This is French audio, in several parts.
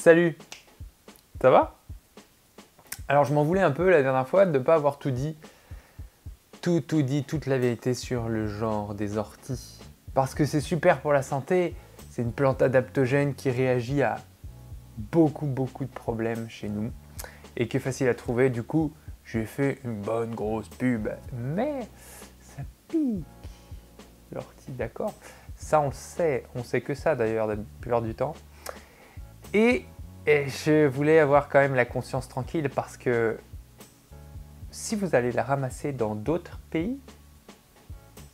Salut, ça va? Alors je m'en voulais un peu la dernière fois de ne pas avoir tout dit, toute la vérité sur le genre des orties. Parce que c'est super pour la santé, c'est une plante adaptogène qui réagit à beaucoup de problèmes chez nous et qui est facile à trouver. Du coup, j'ai fait une bonne grosse pub, mais ça pique l'ortie, d'accord? Ça on sait que ça d'ailleurs la plupart du temps. Et je voulais avoir quand même la conscience tranquille parce que si vous allez la ramasser dans d'autres pays,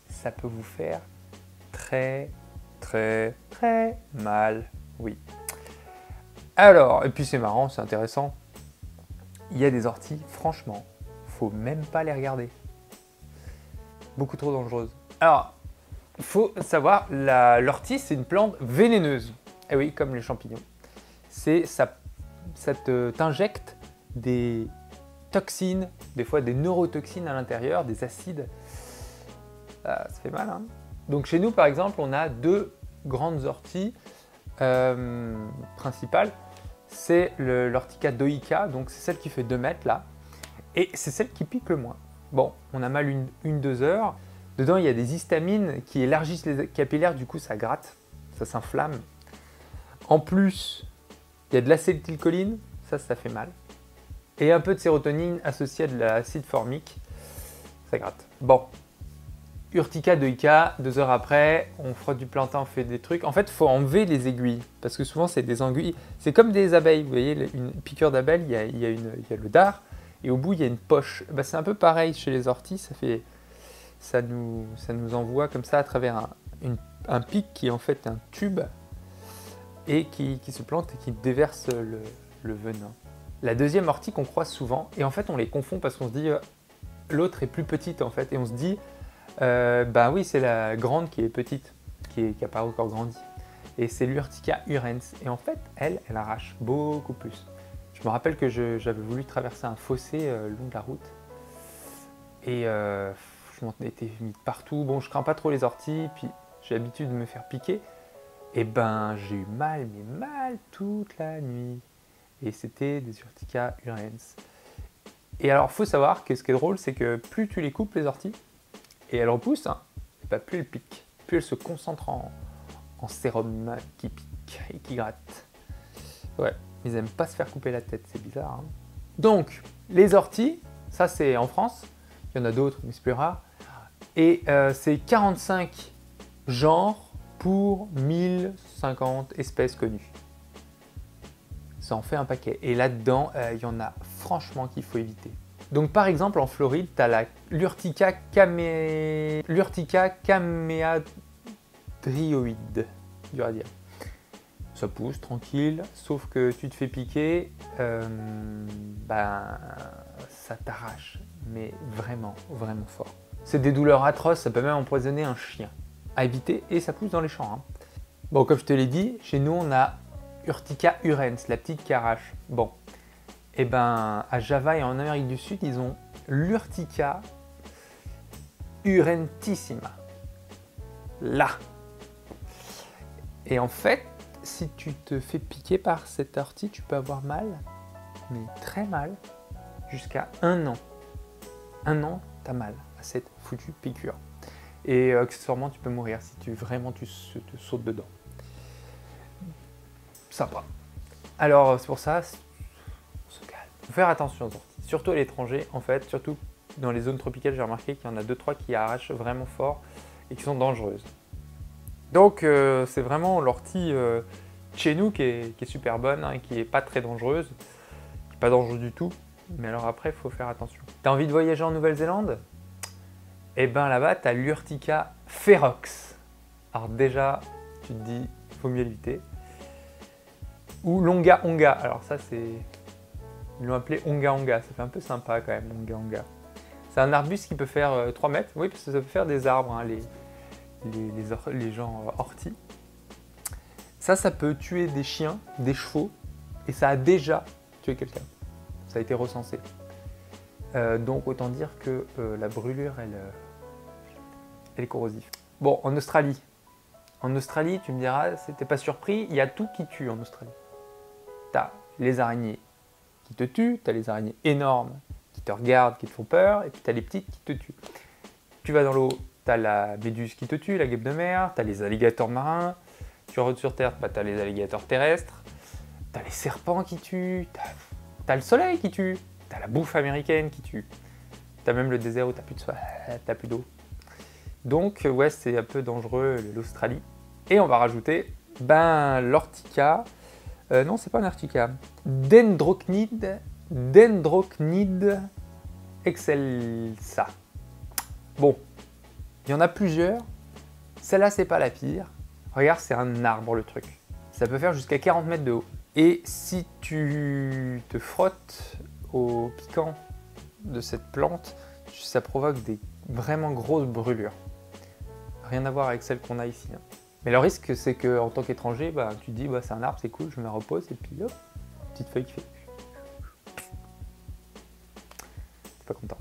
ça peut vous faire très mal. Oui. Alors, et puis c'est marrant, c'est intéressant. Il y a des orties, franchement, faut même pas les regarder. Beaucoup trop dangereuses. Alors, il faut savoir, l'ortie c'est une plante vénéneuse. Et oui, comme les champignons. Ça t'injecte des toxines, des fois des neurotoxines à l'intérieur, des acides. Ça fait mal, hein. Donc chez nous, par exemple, on a deux grandes orties principales. C'est l'ortica deuica, donc c'est celle qui fait 2 mètres là, et c'est celle qui pique le moins. Bon, on a mal une 2 heures. Dedans, il y a des histamines qui élargissent les capillaires, du coup ça gratte, ça s'inflamme. En plus, il y a de l'acétylcholine, ça fait mal. Et un peu de sérotonine associée à de l'acide formique, ça gratte. Bon, urtica deuica, 2 heures après, on frotte du plantain, on fait des trucs. En fait, il faut enlever les aiguilles, parce que souvent c'est des aiguilles. C'est comme des abeilles, vous voyez, une piqûre d'abeille, il y a le dard, et au bout il y a une poche. Bah, c'est un peu pareil chez les orties, ça nous envoie comme ça à travers un pic qui est en fait un tube, et qui se plante et qui déverse le venin. La deuxième ortie qu'on croise souvent, et en fait on les confond parce qu'on se dit l'autre est plus petite en fait, et on se dit bah oui c'est la grande qui est petite, qui n'a pas encore grandi, et c'est l'Urtica urens, et en fait elle arrache beaucoup plus. Je me rappelle que j'avais voulu traverser un fossé le long de la route, et je m'en étais mis partout. Bon, je crains pas trop les orties, puis j'ai l'habitude de me faire piquer. Et ben j'ai eu mal, mais mal toute la nuit. Et c'était des Urtica urens. Et alors faut savoir que ce qui est drôle, c'est que plus tu les coupes les orties, et elles repoussent, hein, et ben plus elles piquent, plus elles se concentrent en sérum qui pique et qui gratte. Ouais, ils aiment pas se faire couper la tête, c'est bizarre, hein. Donc, les orties, ça c'est en France, il y en a d'autres, mais c'est plus rare. Et c'est 45 genres pour 1050 espèces connues. Ça en fait un paquet. Et là-dedans, il y en a franchement qu'il faut éviter. Donc par exemple, en Floride, tu as l'Urtica caméadrioide, dur à dire. Ça pousse tranquille, sauf que tu te fais piquer, ça t'arrache, mais vraiment fort. C'est des douleurs atroces, ça peut même empoisonner un chien. À éviter, et ça pousse dans les champs, hein. Bon, comme je te l'ai dit, chez nous on a Urtica urens, la petite qui arrache. Bon, et ben à Java et en Amérique du Sud, ils ont l'Urtica urentissima. Là. Et en fait, si tu te fais piquer par cette ortie, tu peux avoir mal, mais très mal, jusqu'à 1 an. 1 an, t'as mal à cette foutue piqûre. Et accessoirement, tu peux mourir si tu te sautes dedans. Sympa. Alors, c'est pour ça, on se calme. Faut faire attention aux orties, surtout à l'étranger, en fait, surtout dans les zones tropicales, j'ai remarqué qu'il y en a 2-3 qui arrachent vraiment fort et qui sont dangereuses. Donc, c'est vraiment l'ortie chez nous qui est super bonne, hein, qui n'est pas très dangereuse, qui n'est pas dangereuse du tout. Mais alors après, il faut faire attention. T'as envie de voyager en Nouvelle-Zélande? Et ben là-bas, tu as l'Urtica ferox. Alors déjà, tu te dis, il faut mieux l'éviter. Ou l'onga onga. Alors ça, ils l'ont appelé onga onga. Ça fait un peu sympa quand même, onga onga. C'est un arbuste qui peut faire 3 mètres. Oui, parce que ça peut faire des arbres, hein, les gens orties. Ça peut tuer des chiens, des chevaux. Et ça a déjà tué quelqu'un. Ça a été recensé. Donc autant dire que la brûlure, elle est corrosive. Bon, en Australie. En Australie, tu me diras, t'es pas surpris, il y a tout qui tue en Australie. t'as les araignées qui te tuent, t'as les araignées énormes qui te regardent, qui te font peur, et puis t'as les petites qui te tuent. Tu vas dans l'eau, t'as la méduse qui te tue, la guêpe de mer, t'as les alligators marins, tu rentres sur terre, bah, t'as les alligators terrestres, t'as les serpents qui tuent, t'as le soleil qui tue, t'as la bouffe américaine qui tue, t'as même le désert où t'as plus de soie, t'as plus d'eau. Donc ouais, c'est un peu dangereux l'Australie. Et on va rajouter l'ortica, non c'est pas un ortica, Dendrocnide excelsa. Bon, il y en a plusieurs, celle-là c'est pas la pire. Regarde, c'est un arbre le truc. Ça peut faire jusqu'à 40 mètres de haut. Et si tu te frottes au piquant de cette plante, ça provoque des vraiment grosses brûlures. Rien à voir avec celle qu'on a ici. Hein. Mais le risque, c'est qu'en tant qu'étranger, tu te dis c'est un arbre, c'est cool, je me repose, et puis hop, petite feuille qui fait. T'es pas content.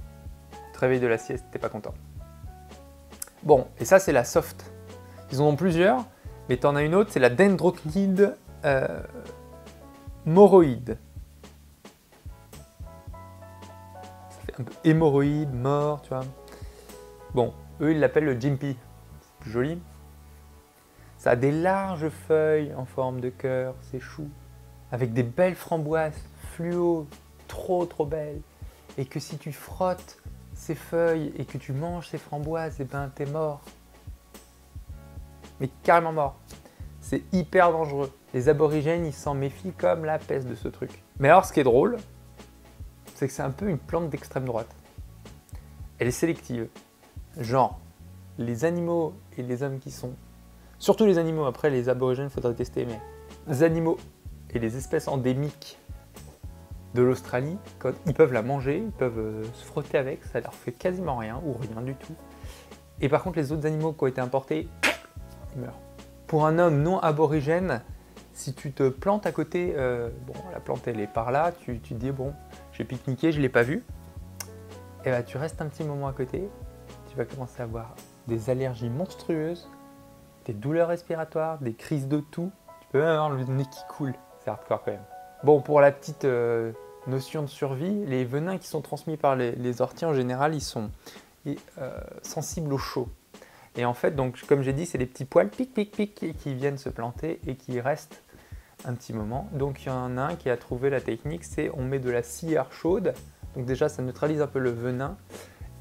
Tu te réveilles de la sieste, t'es pas content. Bon, et ça c'est la soft. Ils en ont plusieurs, mais t'en as une autre, c'est la Dendrocnide moroïde. Ça fait un peu hémorroïde, mort, tu vois. Bon, eux ils l'appellent le Jimpy. C'est plus joli. Ça a des larges feuilles en forme de cœur, c'est chou. Avec des belles framboises fluo, trop belles. Et que si tu frottes ces feuilles et que tu manges ces framboises, et t'es mort. Mais carrément mort. C'est hyper dangereux. Les aborigènes, ils s'en méfient comme la peste de ce truc. Mais alors, ce qui est drôle, c'est que c'est un peu une plante d'extrême droite. Elle est sélective. Genre, les animaux et les hommes qui sont... Surtout les animaux, après les aborigènes, il faudrait tester, mais... Les animaux et les espèces endémiques de l'Australie, quand ils peuvent la manger, ils peuvent se frotter avec, ça leur fait quasiment rien, ou rien du tout. Et par contre, les autres animaux qui ont été importés, ils meurent. Pour un homme non aborigène, si tu te plantes à côté, la plante elle est par là, tu te dis j'ai pique-niqué, je ne l'ai pas vue, et tu restes un petit moment à côté, tu vas commencer à avoir des allergies monstrueuses, des douleurs respiratoires, des crises de toux, tu peux même avoir le nez qui coule, c'est hardcore quand même. Bon, pour la petite notion de survie, les venins qui sont transmis par les orties en général, ils sont sensibles au chaud. Et en fait, donc, comme j'ai dit, c'est des petits poils pic qui viennent se planter et qui restent un petit moment. Donc il y en a un qui a trouvé la technique, c'est on met de la cire chaude. Donc déjà, ça neutralise un peu le venin.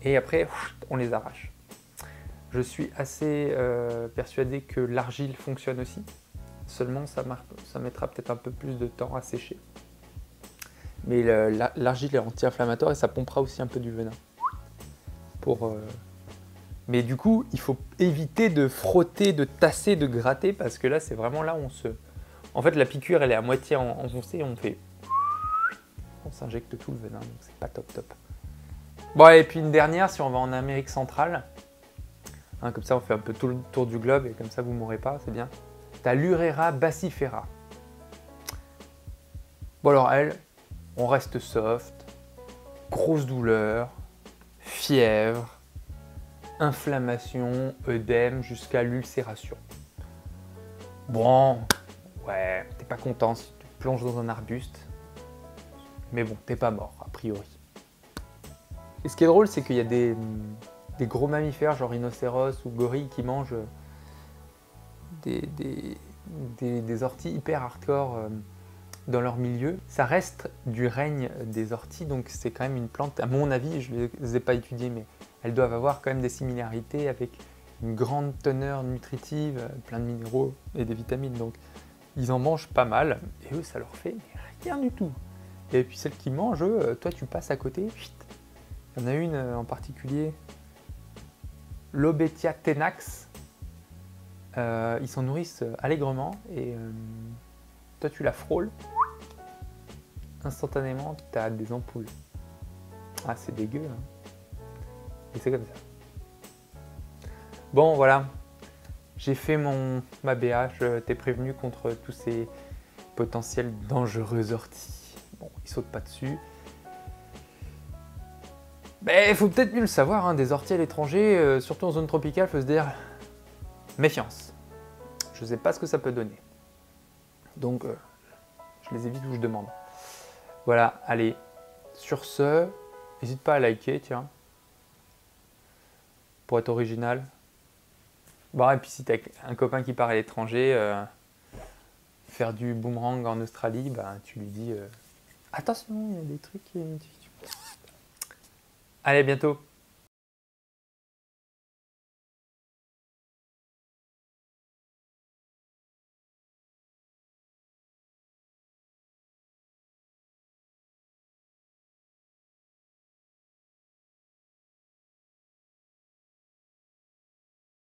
Et après, on les arrache. Je suis assez persuadé que l'argile fonctionne aussi. Seulement, ça mettra peut-être un peu plus de temps à sécher. Mais l'argile est anti-inflammatoire et ça pompera aussi un peu du venin. Mais du coup, il faut éviter de frotter, de tasser, de gratter, parce que là, c'est vraiment là où on se... En fait, la piqûre, elle est à moitié enfoncée et on s'injecte tout le venin, donc c'est pas top. Bon, et puis une dernière, si on va en Amérique centrale, hein, comme ça, on fait un peu tout le tour du globe, et comme ça, vous ne mourrez pas, c'est bien. T'as l'Urrea bassifera. Bon, alors elle, on reste soft, grosse douleur, fièvre, inflammation, œdème, jusqu'à l'ulcération. Bon, ouais, t'es pas content si tu te plonges dans un arbuste, mais bon, t'es pas mort, a priori. Et ce qui est drôle, c'est qu'il y a des gros mammifères, genre rhinocéros ou gorilles, qui mangent des orties hyper hardcore dans leur milieu. Ça reste du règne des orties, donc c'est quand même une plante, à mon avis, je ne les ai pas étudiées, mais elles doivent avoir quand même des similarités avec une grande teneur nutritive, plein de minéraux et des vitamines. Donc ils en mangent pas mal, et eux, ça leur fait rien du tout. Et puis celles qui mangent, eux, toi tu passes à côté, il y en a une en particulier, Lobetia tenax, ils s'en nourrissent allègrement, et toi tu la frôles, instantanément tu as des ampoules. Ah, c'est dégueu, hein. Et c'est comme ça. Bon, voilà, j'ai fait ma BA, je t'ai prévenu contre tous ces potentiels dangereux orties. Bon, ils sautent pas dessus. Mais il faut peut-être mieux le savoir, hein, des orties à l'étranger, surtout en zone tropicale, il faut se dire méfiance. Je ne sais pas ce que ça peut donner. Donc, Je les évite où je demande. Voilà, allez. Sur ce, n'hésite pas à liker, tiens. Pour être original. Bon, et puis si tu as un copain qui part à l'étranger, faire du boomerang en Australie, bah, tu lui dis attention, il y a des trucs qui... Allez, à bientôt.